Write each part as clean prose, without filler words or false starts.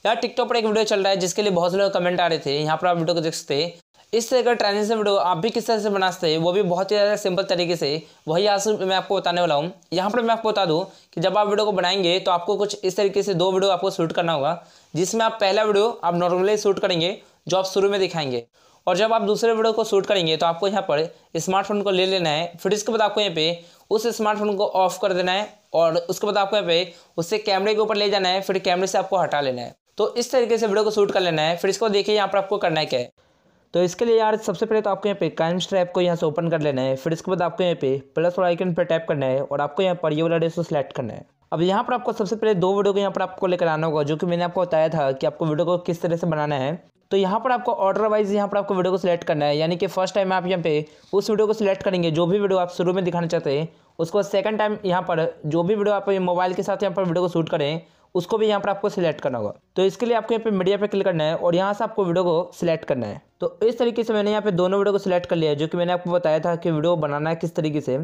यार टिकटॉक पर एक वीडियो चल रहा है जिसके लिए बहुत से लोग कमेंट आ रहे थे। यहाँ पर आप वीडियो को देख सकते हैं। इस तरह का ट्रांजिशन वीडियो आप भी किस तरह से बना सकते हैं, वो भी बहुत ही ज़्यादा सिंपल तरीके से, वही आज मैं आपको बताने वाला हूँ। यहाँ पर मैं आपको बता दूँ कि जब आप वीडियो को बनाएंगे तो आपको कुछ इस तरीके से 2 वीडियो आपको शूट करना होगा, जिसमें आप पहला वीडियो आप नॉर्मली शूट करेंगे जो आप शुरू में दिखाएंगे, और जब आप दूसरे वीडियो को शूट करेंगे तो आपको यहाँ पर स्मार्टफोन को ले लेना है। फिर इसके बाद आपको यहाँ पे उस स्मार्टफोन को ऑफ कर देना है और उसके बाद आपको यहाँ पे उससे कैमरे के ऊपर ले जाना है, फिर कैमरे से आपको हटा लेना है। तो इस तरीके से वीडियो को शूट कर लेना है। फिर इसको देखिए यहाँ पर आपको करना है क्या है। तो इसके लिए यार सबसे पहले तो आपको यहाँ पे कैमस्ट्रा ऐप को यहाँ से ओपन कर लेना है। फिर इसके बाद आपको यहाँ पे प्लस वाला आइकन पर टैप करना है और आपको यहाँ पर ये वाला डेस्क को सिलेक्ट करना है। अब यहाँ पर आपको सबसे पहले 2 वीडियो को यहाँ पर आपको लेकर आना होगा, जो कि मैंने आपको बताया था कि आपको वीडियो को किस तरह से बनाना है। तो यहाँ पर आपको ऑर्डर वाइज यहाँ पर आपको वीडियो को सिलेक्ट करना है, यानी कि फर्स्ट टाइम आप यहाँ पे उस वीडियो को सिलेक्ट करेंगे जो भी वीडियो आप शुरू में दिखाना चाहते हैं, उसको सेकंड टाइम यहाँ पर जो भी वीडियो आप मोबाइल के साथ यहाँ पर वीडियो को शूट करें उसको भी यहाँ पर आपको सिलेक्ट करना होगा। तो इसके लिए आपको यहाँ पे मीडिया पे क्लिक करना है और यहाँ से आपको वीडियो को सिलेक्ट करना है। तो इस तरीके से मैंने यहाँ पे दोनों वीडियो को सिलेक्ट कर लिया है, जो कि मैंने आपको बताया था कि वीडियो बनाना है किस तरीके से।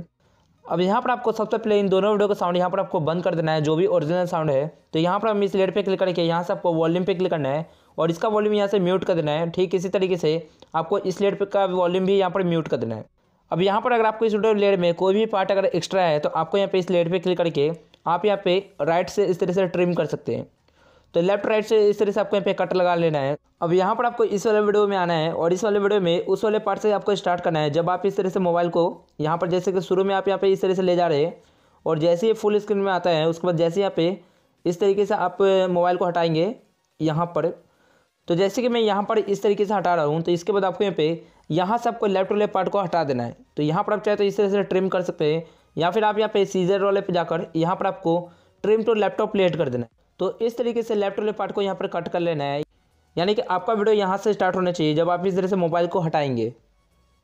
अब यहाँ पर आपको सबसे पहले इन दोनों वीडियो का साउंड यहाँ पर आपको बंद कर देना है, जो भी ओरिजिनल साउंड है। तो यहाँ पर हम इस लेयर पे क्लिक करके यहाँ से आपको वॉल्यूम पे क्लिक करना है और इसका वॉल्यूम यहाँ से म्यूट कर देना है। ठीक इसी तरीके से आपको इस लेयर पे का वॉल्यूम भी यहाँ पर म्यूट कर देना है। अब यहाँ पर अगर आपको इस वीडियो लेयर में कोई भी पार्ट अगर एक्स्ट्रा है तो आपको यहाँ पे इस लेयर पे क्लिक करके आप यहाँ पे राइट से इस तरह से ट्रिम कर सकते हैं। तो लेफ्ट राइट से इस तरह से आपको यहाँ पे कट लगा लेना है। अब यहाँ पर आपको इस वाले वीडियो में आना है और इस वाले वीडियो में उस वाले पार्ट से आपको स्टार्ट करना है। जब आप इस तरह से मोबाइल को यहाँ पर जैसे कि शुरू में आप यहाँ पे इस तरह से ले जा रहे हैं और जैसे ही फुल स्क्रीन में आता है उसके बाद जैसे यहाँ पे इस तरीके से आप मोबाइल को हटाएंगे यहाँ पर। तो जैसे कि मैं यहाँ पर इस तरीके से हटा रहा हूँ, तो इसके बाद आपको यहाँ से आपको लेफ्ट वाले पार्ट को हटा देना है। तो यहाँ पर आप चाहे तो इस तरह से ट्रिम कर सकते हैं, या फिर आप यहाँ पे सीजर वाले पे जाकर यहाँ पर आपको ट्रिम टू लैपटॉप लेट कर देना है। तो इस तरीके से लेफ्ट वाले पार्ट को यहाँ पर कट कर लेना है, यानी कि आपका वीडियो यहाँ से स्टार्ट होना चाहिए जब आप इस तरह से मोबाइल को हटाएंगे।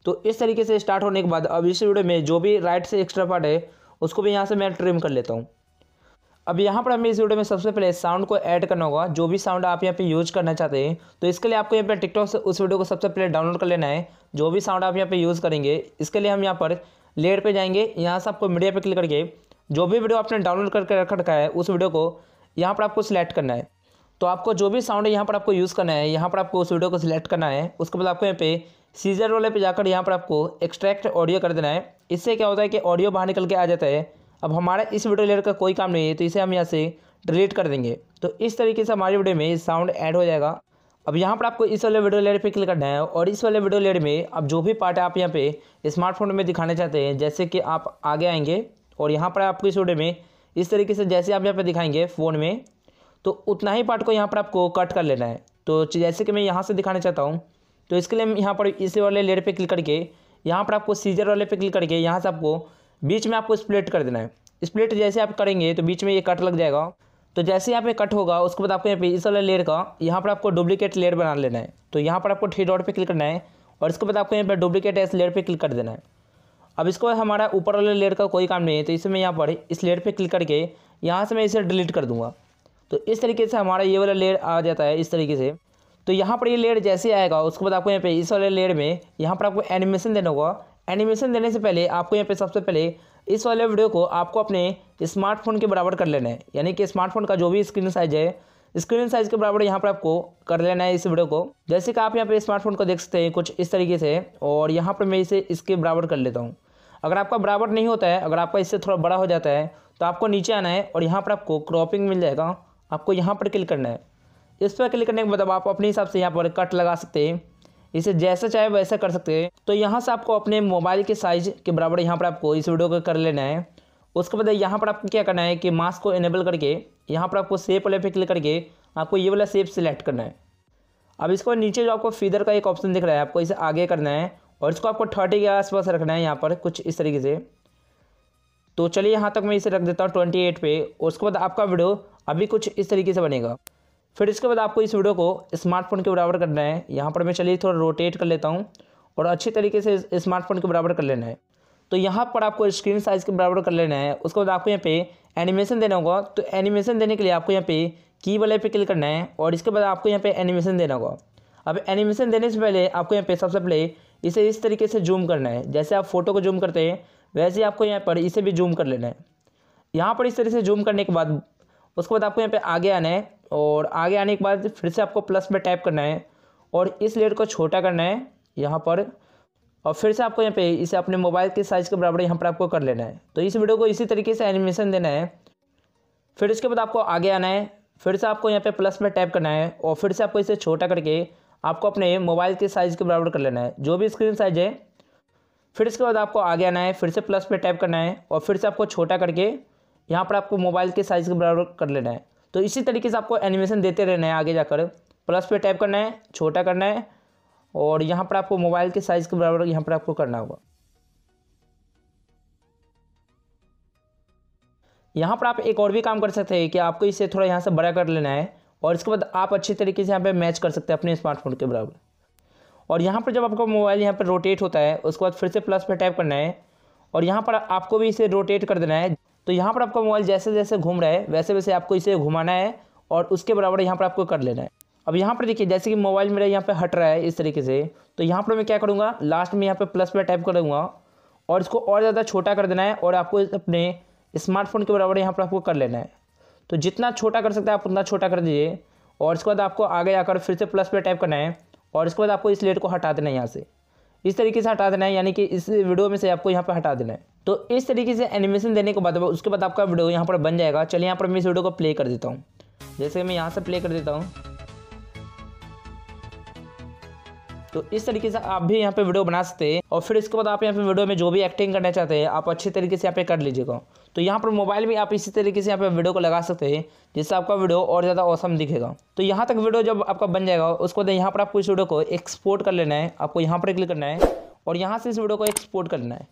तो इस तरीके से स्टार्ट होने के बाद अब इस वीडियो में जो भी राइट से एक्स्ट्रा पार्ट है उसको भी यहाँ से मैं ट्रिम कर लेता हूँ। अब यहाँ पर हमें इस वीडियो में सबसे पहले साउंड को ऐड करना होगा, जो भी साउंड आप यहाँ पे यूज़ करना चाहते हैं। तो इसके लिए आपको यहाँ पे टिकटॉक से उस वीडियो को सबसे पहले डाउनलोड कर लेना है, जो भी साउंड आप यहाँ पे यूज़ करेंगे। इसके लिए हम यहाँ पर लेयर पे जाएंगे, यहाँ से आपको मीडिया पे क्लिक करके जो भी वीडियो आपने डाउनलोड करके रखा है उस वीडियो को यहाँ पर आपको सिलेक्ट करना है। तो आपको जो भी साउंड है यहाँ पर आपको यूज़ करना है, यहाँ पर आपको उस वीडियो को सिलेक्ट करना है। उसके बाद आपको यहाँ पे सीजर वाले पे जाकर यहाँ पर आपको एक्सट्रैक्ट ऑडियो कर देना है। इससे क्या होता है कि ऑडियो बाहर निकल के आ जाता है। अब हमारा इस वीडियो लेयर का कोई काम नहीं है, तो इसे हम यहाँ से डिलीट कर देंगे। तो इस तरीके से हमारी वीडियो में साउंड ऐड हो जाएगा। अब यहाँ पर आपको इस वाले वीडियो लेयर पे क्लिक करना है और इस वाले वीडियो लेयर में अब जो भी पार्ट आप यहाँ पे स्मार्टफोन में दिखाना चाहते हैं, जैसे कि आप आगे आएंगे और यहाँ पर आपको इस वीडियो में इस तरीके से जैसे आप यहाँ पे दिखाएंगे फ़ोन में, तो उतना ही पार्ट को यहाँ पर आपको कट कर लेना है। तो जैसे कि मैं यहाँ से दिखाना चाहता हूँ, तो इसके लिए यहाँ पर इस वाले लेयर पे क्लिक करके यहाँ पर आपको सीजर वाले पे क्लिक करके यहाँ से आपको बीच में आपको स्प्लिट कर देना है। स्प्लिट जैसे आप करेंगे तो बीच में ये कट लग जाएगा। तो जैसे यहाँ पे कट होगा उसके बाद आपको यहाँ पे इस वाले लेयर का यहाँ पर आपको डुप्लीकेट लेयर बना लेना है। तो यहाँ पर आपको 3 डॉट पे क्लिक करना है और इसके बाद आपको यहाँ पर डुप्लीकेट एस लेयर पे क्लिक कर देना है। अब इसको हमारा ऊपर वाले लेयर का कोई काम नहीं है, तो इसे मैं यहाँ पर इस लेयर पे क्लिक करके यहाँ से मैं इसे डिलीट कर दूँगा। तो इस तरीके से हमारा ये वाला लेयर आ जाता है इस तरीके से। तो यहाँ पर ये लेयर जैसे आएगा उसके बाद आपको यहाँ पे इस वाले लेयर में यहाँ पर आपको एनिमेशन देना होगा। एनिमेशन देने से पहले आपको यहाँ पे सबसे पहले इस वाले वीडियो को आपको अपने स्मार्टफोन के बराबर कर लेना है, यानी कि स्मार्टफोन का जो भी स्क्रीन साइज है स्क्रीन साइज के बराबर यहाँ पर आपको कर लेना है इस वीडियो को। जैसे कि आप यहाँ पे स्मार्टफोन को देख सकते हैं कुछ इस तरीके से, और यहाँ पर मैं इसे इसके बराबर कर लेता हूँ। अगर आपका बराबर नहीं होता है, अगर आपका इससे थोड़ा बड़ा हो जाता है, तो आपको नीचे आना है और यहाँ पर आपको क्रॉपिंग मिल जाएगा। आपको यहाँ पर क्लिक करना है। इस पर क्लिक करने के बाद आप अपने हिसाब से यहाँ पर कट लगा सकते हैं, इसे जैसा चाहे वैसा कर सकते हैं। तो यहाँ से आपको अपने मोबाइल के साइज़ के बराबर यहाँ पर आपको इस वीडियो को कर लेना है। उसके बाद यहाँ पर आपको क्या करना है कि मास्क को इनेबल करके यहाँ पर आपको शेप वाले पे क्लिक करके आपको ये वाला शेप सिलेक्ट करना है। अब इसको नीचे जो आपको फीदर का एक ऑप्शन दिख रहा है, आपको इसे आगे करना है और इसको आपको 30 के आसपास रखना है, यहाँ पर कुछ इस तरीके से। तो चलिए यहाँ तक मैं इसे रख देता हूँ 28 पे। उसके बाद आपका वीडियो अभी कुछ इस तरीके से बनेगा। फिर इसके बाद आपको इस वीडियो को स्मार्टफोन के बराबर करना है। यहाँ पर मैं चलिए थोड़ा रोटेट कर लेता हूँ और अच्छी तरीके से स्मार्टफोन के बराबर कर लेना है। तो यहाँ पर आपको स्क्रीन साइज़ के बराबर कर लेना है। उसके बाद आपको यहाँ पे एनिमेशन देना होगा। तो एनिमेशन देने के लिए आपको यहाँ पे की वाले पे क्लिक करना है और इसके बाद आपको यहाँ पे एनिमेशन देना होगा। अब एनिमेशन देने से पहले आपको यहाँ पे सबसे पहले इसे इस तरीके से जूम करना है। जैसे आप फोटो को जूम करते हैं वैसे ही आपको यहाँ पर इसे भी जूम कर लेना है। यहाँ पर इस तरह से जूम करने के बाद उसके बाद आपको यहाँ पे आगे आना है। और आगे आने के बाद फिर से आपको प्लस पे टैप करना है और इस लेयर को छोटा करना है यहाँ पर, और फिर से आपको यहाँ पे इसे अपने मोबाइल के साइज़ के बराबर यहाँ पर आपको कर लेना है। तो इस वीडियो को इसी तरीके से एनिमेशन देना है। फिर इसके बाद आपको आगे आना है, फिर से आपको यहाँ पे प्लस में टैप करना है और फिर से आपको इसे छोटा करके आपको अपने मोबाइल के साइज़ के बराबर कर लेना है, जो भी स्क्रीन साइज है। फिर इसके बाद आपको आगे आना है, फिर से प्लस पे टैप करना है और फिर से आपको छोटा करके यहाँ पर आपको मोबाइल के साइज़ के बराबर कर लेना है। तो इसी तरीके से आपको एनिमेशन देते रहना है। आगे जाकर प्लस पे टैप करना है, छोटा करना है और यहाँ पर आपको मोबाइल के साइज़ के बराबर यहाँ पर आपको करना होगा। यहाँ पर आप एक और भी काम कर सकते हैं कि आपको इसे थोड़ा यहाँ से बड़ा कर लेना है और इसके बाद आप अच्छी तरीके से यहाँ पे मैच कर सकते हैं अपने स्मार्टफोन के बराबर। और यहाँ पर जब आपका मोबाइल यहाँ पर रोटेट होता है उसके बाद फिर से प्लस पे टैप करना है और यहाँ पर आपको भी इसे रोटेट कर देना है। तो यहाँ पर आपका मोबाइल जैसे जैसे घूम रहा है वैसे वैसे आपको इसे घुमाना है और उसके बराबर यहाँ पर आपको कर लेना है। अब यहाँ पर देखिए जैसे कि मोबाइल मेरा यहाँ पर हट रहा है इस तरीके से, तो यहाँ पर मैं क्या करूँगा, लास्ट में यहाँ पर प्लस पे टैप करूँगा और इसको और ज़्यादा छोटा कर देना है और आपको अपने स्मार्टफोन के बराबर यहाँ पर आपको कर लेना है। तो जितना छोटा कर सकते हैं आप उतना छोटा कर दीजिए और इसके बाद आपको आगे आकर फिर से प्लस पे टैप करना है और इसके बाद आपको इस लेयर को हटा देना है यहाँ से, इस तरीके से हटा देना है, यानी कि इस वीडियो में से आपको यहाँ पर हटा देना है। तो इस तरीके से एनिमेशन देने के बाद उसके बाद आपका वीडियो यहाँ पर बन जाएगा। चलिए यहाँ पर मैं इस वीडियो को प्ले कर देता हूँ। जैसे मैं यहाँ से प्ले कर देता हूँ, तो इस तरीके से आप भी यहाँ पे वीडियो बना सकते हैं और फिर इसके बाद आप यहाँ पे वीडियो में जो भी एक्टिंग करना चाहते हैं आप अच्छे तरीके से यहाँ पे कर लीजिएगा। तो यहाँ पर मोबाइल में आप इसी तरीके से यहाँ पे वीडियो को लगा सकते हैं जिससे आपका वीडियो और ज़्यादा औसम दिखेगा। तो यहाँ तक वीडियो जब आपका बन जाएगा उसके बाद यहाँ पर आपको इस वीडियो को एक्सपोर्ट कर लेना है। आपको यहाँ पर क्लिक करना है और यहाँ से इस वीडियो को एक्सपोर्ट करना है।